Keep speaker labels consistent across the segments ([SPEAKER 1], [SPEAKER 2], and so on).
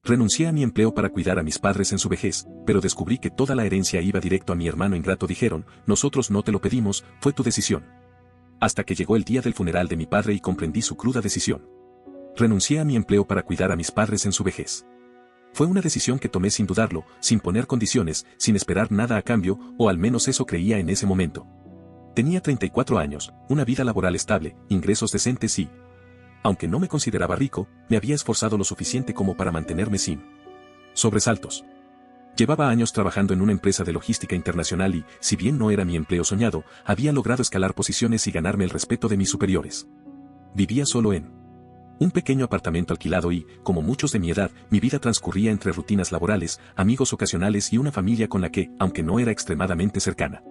[SPEAKER 1] Renuncié a mi empleo para cuidar a mis padres en su vejez, pero descubrí que toda la herencia iba directo a mi hermano ingrato. Dijeron, nosotros no te lo pedimos, fue tu decisión. Hasta que llegó el día del funeral de mi padre y comprendí su cruda decisión. Renuncié a mi empleo para cuidar a mis padres en su vejez. Fue una decisión que tomé sin dudarlo, sin poner condiciones, sin esperar nada a cambio, o al menos eso creía en ese momento. Tenía 34 años, una vida laboral estable, ingresos decentes y, aunque no me consideraba rico, me había esforzado lo suficiente como para mantenerme sin sobresaltos. Llevaba años trabajando en una empresa de logística internacional y, si bien no era mi empleo soñado, había logrado escalar posiciones y ganarme el respeto de mis superiores. Vivía solo en un pequeño apartamento alquilado y, como muchos de mi edad, mi vida transcurría entre rutinas laborales, amigos ocasionales y una familia con la que, aunque no era extremadamente cercana,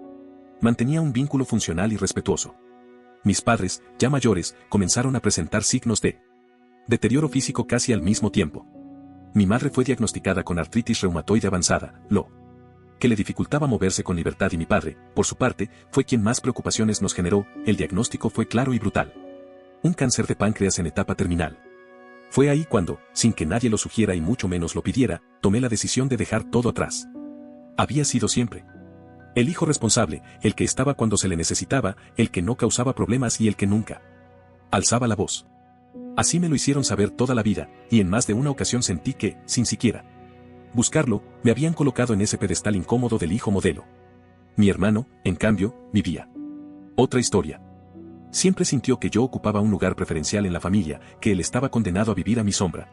[SPEAKER 1] mantenía un vínculo funcional y respetuoso. Mis padres, ya mayores, comenzaron a presentar signos de deterioro físico casi al mismo tiempo. Mi madre fue diagnosticada con artritis reumatoide avanzada, lo que le dificultaba moverse con libertad, y mi padre, por su parte, fue quien más preocupaciones nos generó. El diagnóstico fue claro y brutal. Un cáncer de páncreas en etapa terminal. Fue ahí cuando, sin que nadie lo sugiera y mucho menos lo pidiera, tomé la decisión de dejar todo atrás. Había sido siempre el hijo responsable, el que estaba cuando se le necesitaba, el que no causaba problemas y el que nunca alzaba la voz. Así me lo hicieron saber toda la vida, y en más de una ocasión sentí que, sin siquiera buscarlo, me habían colocado en ese pedestal incómodo del hijo modelo. Mi hermano, en cambio, vivía otra historia. Siempre sintió que yo ocupaba un lugar preferencial en la familia, que él estaba condenado a vivir a mi sombra.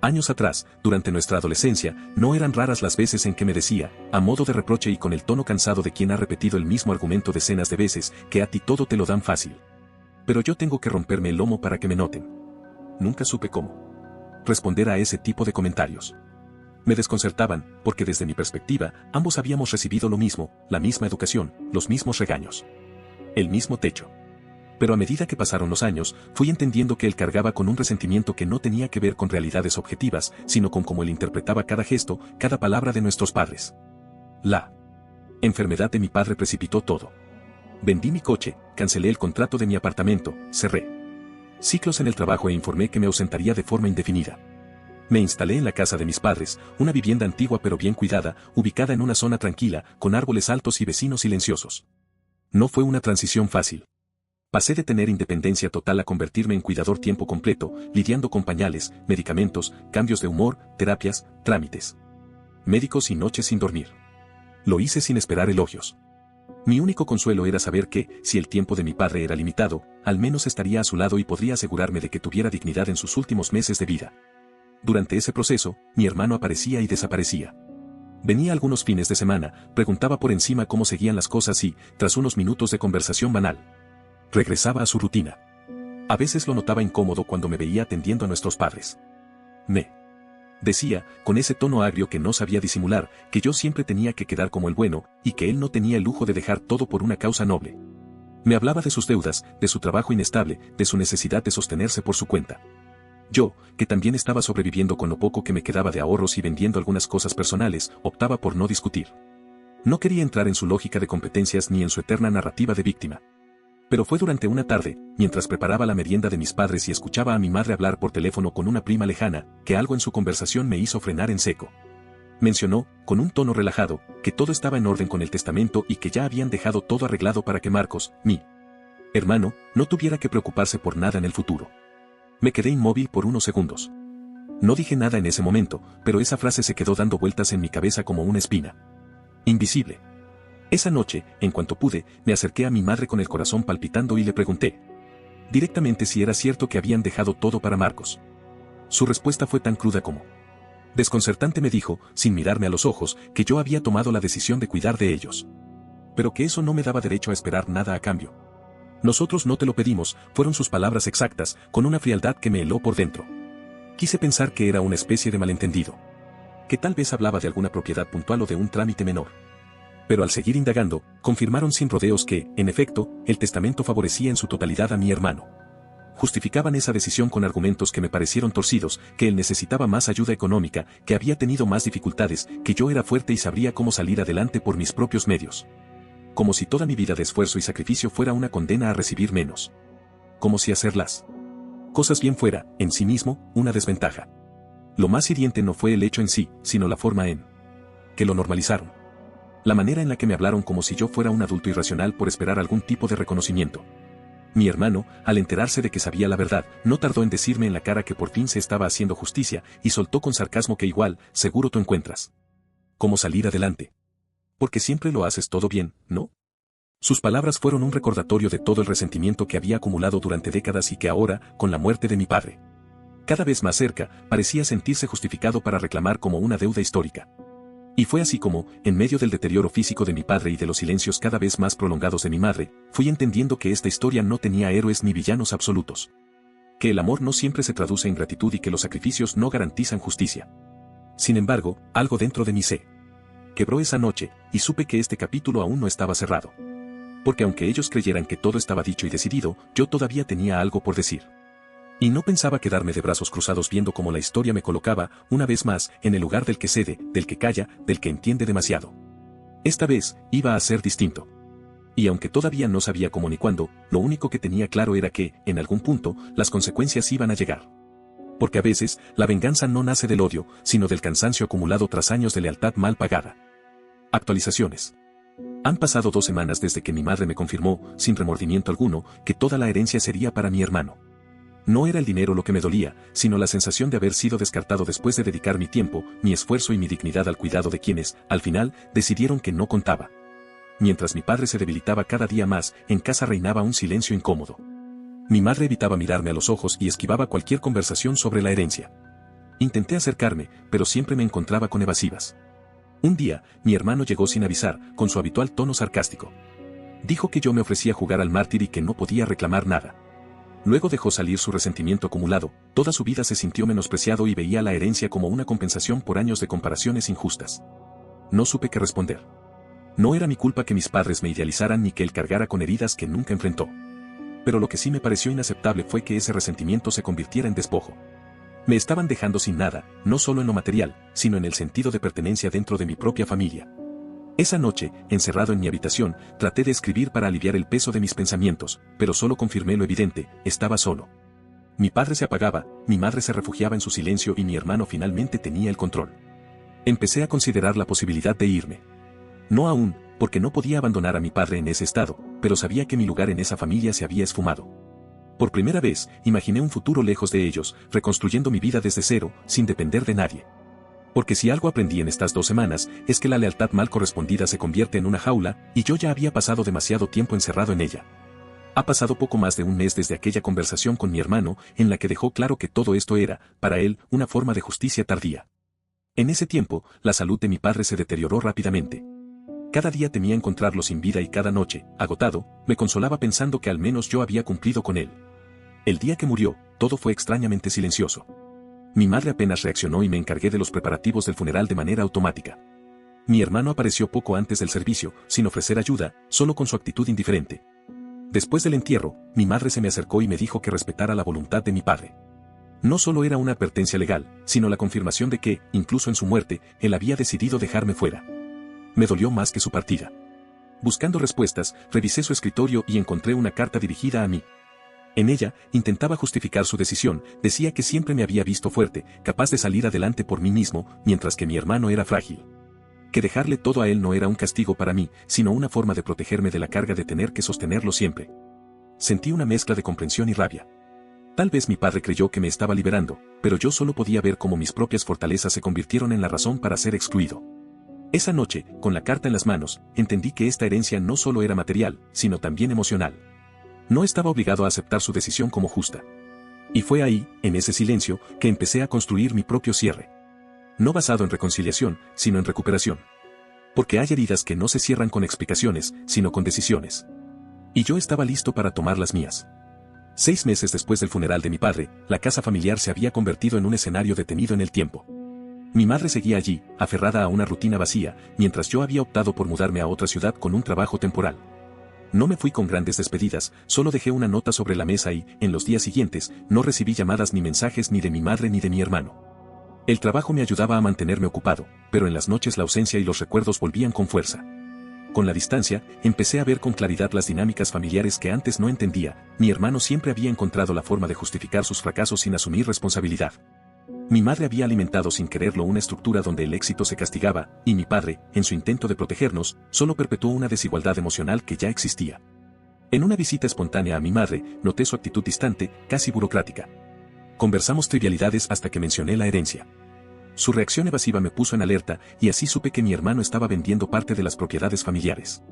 [SPEAKER 1] Años atrás, durante nuestra adolescencia, no eran raras las veces en que me decía, a modo de reproche y con el tono cansado de quien ha repetido el mismo argumento decenas de veces, que a ti todo te lo dan fácil. Pero yo tengo que romperme el lomo para que me noten. Nunca supe cómo responder a ese tipo de comentarios. Me desconcertaban, porque desde mi perspectiva, ambos habíamos recibido lo mismo, la misma educación, los mismos regaños, el mismo techo. Pero a medida que pasaron los años, fui entendiendo que él cargaba con un resentimiento que no tenía que ver con realidades objetivas, sino con cómo él interpretaba cada gesto, cada palabra de nuestros padres. La enfermedad de mi padre precipitó todo. Vendí mi coche, cancelé el contrato de mi apartamento, cerré ciclos en el trabajo e informé que me ausentaría de forma indefinida. Me instalé en la casa de mis padres, una vivienda antigua pero bien cuidada, ubicada en una zona tranquila, con árboles altos y vecinos silenciosos. No fue una transición fácil. Pasé de tener independencia total a convertirme en cuidador tiempo completo, lidiando con pañales, medicamentos, cambios de humor, terapias, trámites médicos y noches sin dormir. Lo hice sin esperar elogios. Mi único consuelo era saber que, si el tiempo de mi padre era limitado, al menos estaría a su lado y podría asegurarme de que tuviera dignidad en sus últimos meses de vida. Durante ese proceso, mi hermano aparecía y desaparecía. Venía algunos fines de semana, preguntaba por encima cómo seguían las cosas y, tras unos minutos de conversación banal, regresaba a su rutina. A veces lo notaba incómodo cuando me veía atendiendo a nuestros padres. Me decía, con ese tono agrio que no sabía disimular, que yo siempre tenía que quedar como el bueno, y que él no tenía el lujo de dejar todo por una causa noble. Me hablaba de sus deudas, de su trabajo inestable, de su necesidad de sostenerse por su cuenta. Yo, que también estaba sobreviviendo con lo poco que me quedaba de ahorros y vendiendo algunas cosas personales, optaba por no discutir. No quería entrar en su lógica de competencias ni en su eterna narrativa de víctima. Pero fue durante una tarde, mientras preparaba la merienda de mis padres y escuchaba a mi madre hablar por teléfono con una prima lejana, que algo en su conversación me hizo frenar en seco. Mencionó, con un tono relajado, que todo estaba en orden con el testamento y que ya habían dejado todo arreglado para que Marcos, mi hermano, no tuviera que preocuparse por nada en el futuro. Me quedé inmóvil por unos segundos. No dije nada en ese momento, pero esa frase se quedó dando vueltas en mi cabeza como una espina invisible. Esa noche, en cuanto pude, me acerqué a mi madre con el corazón palpitando y le pregunté directamente si era cierto que habían dejado todo para Marcos. Su respuesta fue tan cruda como desconcertante. Me dijo, sin mirarme a los ojos, que yo había tomado la decisión de cuidar de ellos. Pero que eso no me daba derecho a esperar nada a cambio. Nosotros no te lo pedimos, fueron sus palabras exactas, con una frialdad que me heló por dentro. Quise pensar que era una especie de malentendido. Que tal vez hablaba de alguna propiedad puntual o de un trámite menor. Pero al seguir indagando, confirmaron sin rodeos que, en efecto, el testamento favorecía en su totalidad a mi hermano. Justificaban esa decisión con argumentos que me parecieron torcidos, que él necesitaba más ayuda económica, que había tenido más dificultades, que yo era fuerte y sabría cómo salir adelante por mis propios medios. Como si toda mi vida de esfuerzo y sacrificio fuera una condena a recibir menos. Como si hacer las cosas bien fuera, en sí mismo, una desventaja. Lo más hiriente no fue el hecho en sí, sino la forma en que lo normalizaron. La manera en la que me hablaron como si yo fuera un adulto irracional por esperar algún tipo de reconocimiento. Mi hermano, al enterarse de que sabía la verdad, no tardó en decirme en la cara que por fin se estaba haciendo justicia, y soltó con sarcasmo que igual, seguro tú encuentras cómo salir adelante. Porque siempre lo haces todo bien, ¿no? Sus palabras fueron un recordatorio de todo el resentimiento que había acumulado durante décadas y que ahora, con la muerte de mi padre, cada vez más cerca, parecía sentirse justificado para reclamar como una deuda histórica. Y fue así como, en medio del deterioro físico de mi padre y de los silencios cada vez más prolongados de mi madre, fui entendiendo que esta historia no tenía héroes ni villanos absolutos. Que el amor no siempre se traduce en gratitud y que los sacrificios no garantizan justicia. Sin embargo, algo dentro de mí se quebró esa noche, y supe que este capítulo aún no estaba cerrado. Porque aunque ellos creyeran que todo estaba dicho y decidido, yo todavía tenía algo por decir. Y no pensaba quedarme de brazos cruzados viendo cómo la historia me colocaba, una vez más, en el lugar del que cede, del que calla, del que entiende demasiado. Esta vez, iba a ser distinto. Y aunque todavía no sabía cómo ni cuándo, lo único que tenía claro era que, en algún punto, las consecuencias iban a llegar. Porque a veces, la venganza no nace del odio, sino del cansancio acumulado tras años de lealtad mal pagada. Actualizaciones. Han pasado 2 semanas desde que mi madre me confirmó, sin remordimiento alguno, que toda la herencia sería para mi hermano. No era el dinero lo que me dolía, sino la sensación de haber sido descartado después de dedicar mi tiempo, mi esfuerzo y mi dignidad al cuidado de quienes, al final, decidieron que no contaba. Mientras mi padre se debilitaba cada día más, en casa reinaba un silencio incómodo. Mi madre evitaba mirarme a los ojos y esquivaba cualquier conversación sobre la herencia. Intenté acercarme, pero siempre me encontraba con evasivas. Un día, mi hermano llegó sin avisar, con su habitual tono sarcástico. Dijo que yo me ofrecía jugar al mártir y que no podía reclamar nada. Luego dejó salir su resentimiento acumulado, toda su vida se sintió menospreciado y veía la herencia como una compensación por años de comparaciones injustas. No supe qué responder. No era mi culpa que mis padres me idealizaran ni que él cargara con heridas que nunca enfrentó. Pero lo que sí me pareció inaceptable fue que ese resentimiento se convirtiera en despojo. Me estaban dejando sin nada, no solo en lo material, sino en el sentido de pertenencia dentro de mi propia familia. Esa noche, encerrado en mi habitación, traté de escribir para aliviar el peso de mis pensamientos, pero solo confirmé lo evidente, estaba solo. Mi padre se apagaba, mi madre se refugiaba en su silencio y mi hermano finalmente tenía el control. Empecé a considerar la posibilidad de irme. No aún, porque no podía abandonar a mi padre en ese estado, pero sabía que mi lugar en esa familia se había esfumado. Por primera vez, imaginé un futuro lejos de ellos, reconstruyendo mi vida desde cero, sin depender de nadie. Porque si algo aprendí en estas 2 semanas, es que la lealtad mal correspondida se convierte en una jaula, y yo ya había pasado demasiado tiempo encerrado en ella. Ha pasado poco más de un mes desde aquella conversación con mi hermano, en la que dejó claro que todo esto era, para él, una forma de justicia tardía. En ese tiempo, la salud de mi padre se deterioró rápidamente. Cada día temía encontrarlo sin vida y cada noche, agotado, me consolaba pensando que al menos yo había cumplido con él. El día que murió, todo fue extrañamente silencioso. Mi madre apenas reaccionó y me encargué de los preparativos del funeral de manera automática. Mi hermano apareció poco antes del servicio, sin ofrecer ayuda, solo con su actitud indiferente. Después del entierro, mi madre se me acercó y me dijo que respetara la voluntad de mi padre. No solo era una advertencia legal, sino la confirmación de que, incluso en su muerte, él había decidido dejarme fuera. Me dolió más que su partida. Buscando respuestas, revisé su escritorio y encontré una carta dirigida a mí. En ella, intentaba justificar su decisión, decía que siempre me había visto fuerte, capaz de salir adelante por mí mismo, mientras que mi hermano era frágil. Que dejarle todo a él no era un castigo para mí, sino una forma de protegerme de la carga de tener que sostenerlo siempre. Sentí una mezcla de comprensión y rabia. Tal vez mi padre creyó que me estaba liberando, pero yo solo podía ver cómo mis propias fortalezas se convirtieron en la razón para ser excluido. Esa noche, con la carta en las manos, entendí que esta herencia no solo era material, sino también emocional. No estaba obligado a aceptar su decisión como justa. Y fue ahí, en ese silencio, que empecé a construir mi propio cierre. No basado en reconciliación, sino en recuperación. Porque hay heridas que no se cierran con explicaciones, sino con decisiones. Y yo estaba listo para tomar las mías. 6 meses después del funeral de mi padre, la casa familiar se había convertido en un escenario detenido en el tiempo. Mi madre seguía allí, aferrada a una rutina vacía, mientras yo había optado por mudarme a otra ciudad con un trabajo temporal. No me fui con grandes despedidas, solo dejé una nota sobre la mesa y, en los días siguientes, no recibí llamadas ni mensajes ni de mi madre ni de mi hermano. El trabajo me ayudaba a mantenerme ocupado, pero en las noches la ausencia y los recuerdos volvían con fuerza. Con la distancia, empecé a ver con claridad las dinámicas familiares que antes no entendía. Mi hermano siempre había encontrado la forma de justificar sus fracasos sin asumir responsabilidad. Mi madre había alimentado sin quererlo una estructura donde el éxito se castigaba, y mi padre, en su intento de protegernos, solo perpetuó una desigualdad emocional que ya existía. En una visita espontánea a mi madre, noté su actitud distante, casi burocrática. Conversamos trivialidades hasta que mencioné la herencia. Su reacción evasiva me puso en alerta, y así supe que mi hermano estaba vendiendo parte de las propiedades familiares.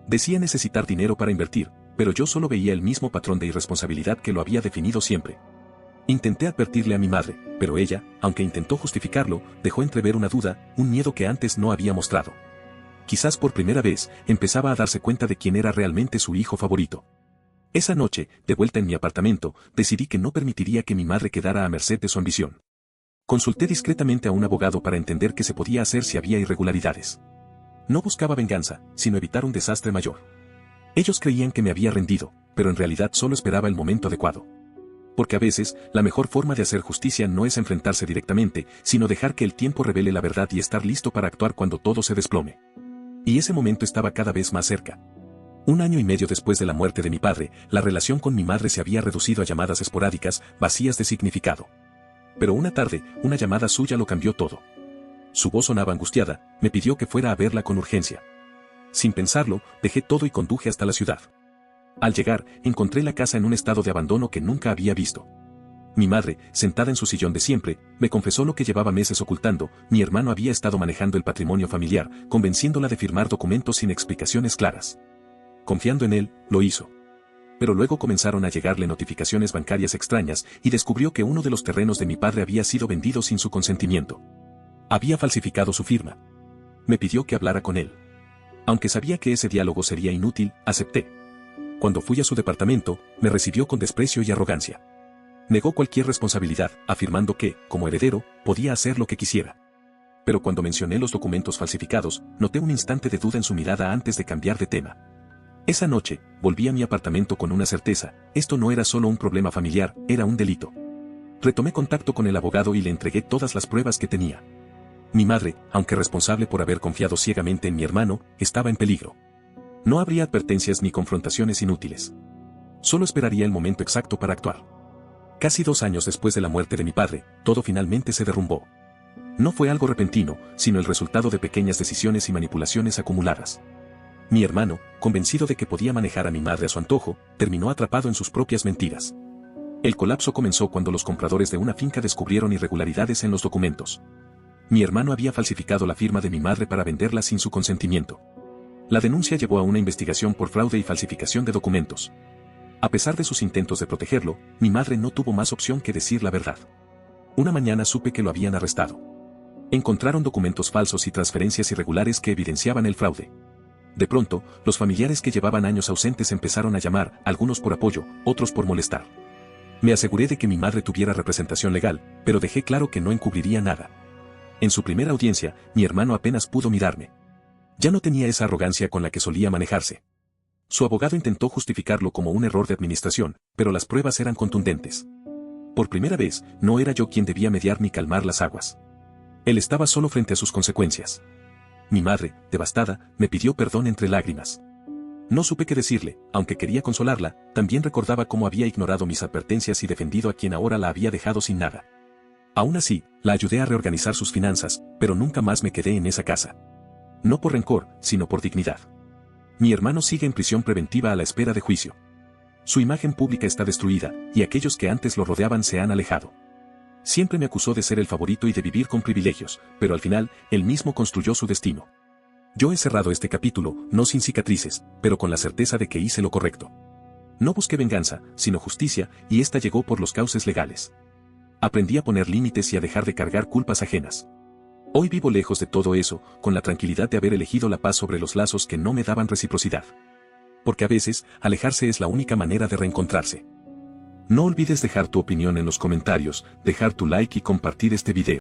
[SPEAKER 1] Decía necesitar dinero para invertir, pero yo solo veía el mismo patrón de irresponsabilidad que lo había definido siempre. Intenté advertirle a mi madre, pero ella, aunque intentó justificarlo, dejó entrever una duda, un miedo que antes no había mostrado. Quizás por primera vez, empezaba a darse cuenta de quién era realmente su hijo favorito. Esa noche, de vuelta en mi apartamento, decidí que no permitiría que mi madre quedara a merced de su ambición. Consulté discretamente a un abogado para entender qué se podía hacer si había irregularidades. No buscaba venganza, sino evitar un desastre mayor. Ellos creían que me había rendido, pero en realidad solo esperaba el momento adecuado. Porque a veces, la mejor forma de hacer justicia no es enfrentarse directamente, sino dejar que el tiempo revele la verdad y estar listo para actuar cuando todo se desplome. Y ese momento estaba cada vez más cerca. 1 año y medio después de la muerte de mi padre, la relación con mi madre se había reducido a llamadas esporádicas, vacías de significado. Pero una tarde, una llamada suya lo cambió todo. Su voz sonaba angustiada, me pidió que fuera a verla con urgencia. Sin pensarlo, dejé todo y conduje hasta la ciudad. Al llegar, encontré la casa en un estado de abandono que nunca había visto. Mi madre, sentada en su sillón de siempre, me confesó lo que llevaba meses ocultando: mi hermano había estado manejando el patrimonio familiar, convenciéndola de firmar documentos sin explicaciones claras. Confiando en él, lo hizo. Pero luego comenzaron a llegarle notificaciones bancarias extrañas y descubrió que uno de los terrenos de mi padre había sido vendido sin su consentimiento. Había falsificado su firma. Me pidió que hablara con él. Aunque sabía que ese diálogo sería inútil, acepté. Cuando fui a su departamento, me recibió con desprecio y arrogancia. Negó cualquier responsabilidad, afirmando que, como heredero, podía hacer lo que quisiera. Pero cuando mencioné los documentos falsificados, noté un instante de duda en su mirada antes de cambiar de tema. Esa noche, volví a mi apartamento con una certeza: esto no era solo un problema familiar, era un delito. Retomé contacto con el abogado y le entregué todas las pruebas que tenía. Mi madre, aunque responsable por haber confiado ciegamente en mi hermano, estaba en peligro. No habría advertencias ni confrontaciones inútiles. Solo esperaría el momento exacto para actuar. Casi 2 años después de la muerte de mi padre, todo finalmente se derrumbó. No fue algo repentino, sino el resultado de pequeñas decisiones y manipulaciones acumuladas. Mi hermano, convencido de que podía manejar a mi madre a su antojo, terminó atrapado en sus propias mentiras. El colapso comenzó cuando los compradores de una finca descubrieron irregularidades en los documentos. Mi hermano había falsificado la firma de mi madre para venderla sin su consentimiento. La denuncia llevó a una investigación por fraude y falsificación de documentos. A pesar de sus intentos de protegerlo, mi madre no tuvo más opción que decir la verdad. Una mañana supe que lo habían arrestado. Encontraron documentos falsos y transferencias irregulares que evidenciaban el fraude. De pronto, los familiares que llevaban años ausentes empezaron a llamar, algunos por apoyo, otros por molestar. Me aseguré de que mi madre tuviera representación legal, pero dejé claro que no encubriría nada. En su primera audiencia, mi hermano apenas pudo mirarme. Ya no tenía esa arrogancia con la que solía manejarse. Su abogado intentó justificarlo como un error de administración, pero las pruebas eran contundentes. Por primera vez, no era yo quien debía mediar ni calmar las aguas. Él estaba solo frente a sus consecuencias. Mi madre, devastada, me pidió perdón entre lágrimas. No supe qué decirle, aunque quería consolarla, también recordaba cómo había ignorado mis advertencias y defendido a quien ahora la había dejado sin nada. Aún así, la ayudé a reorganizar sus finanzas, pero nunca más me quedé en esa casa. No por rencor, sino por dignidad. Mi hermano sigue en prisión preventiva a la espera de juicio. Su imagen pública está destruida, y aquellos que antes lo rodeaban se han alejado. Siempre me acusó de ser el favorito y de vivir con privilegios, pero al final, él mismo construyó su destino. Yo he cerrado este capítulo, no sin cicatrices, pero con la certeza de que hice lo correcto. No busqué venganza, sino justicia, y esta llegó por los cauces legales. Aprendí a poner límites y a dejar de cargar culpas ajenas. Hoy vivo lejos de todo eso, con la tranquilidad de haber elegido la paz sobre los lazos que no me daban reciprocidad. Porque a veces, alejarse es la única manera de reencontrarse. No olvides dejar tu opinión en los comentarios, dejar tu like y compartir este video.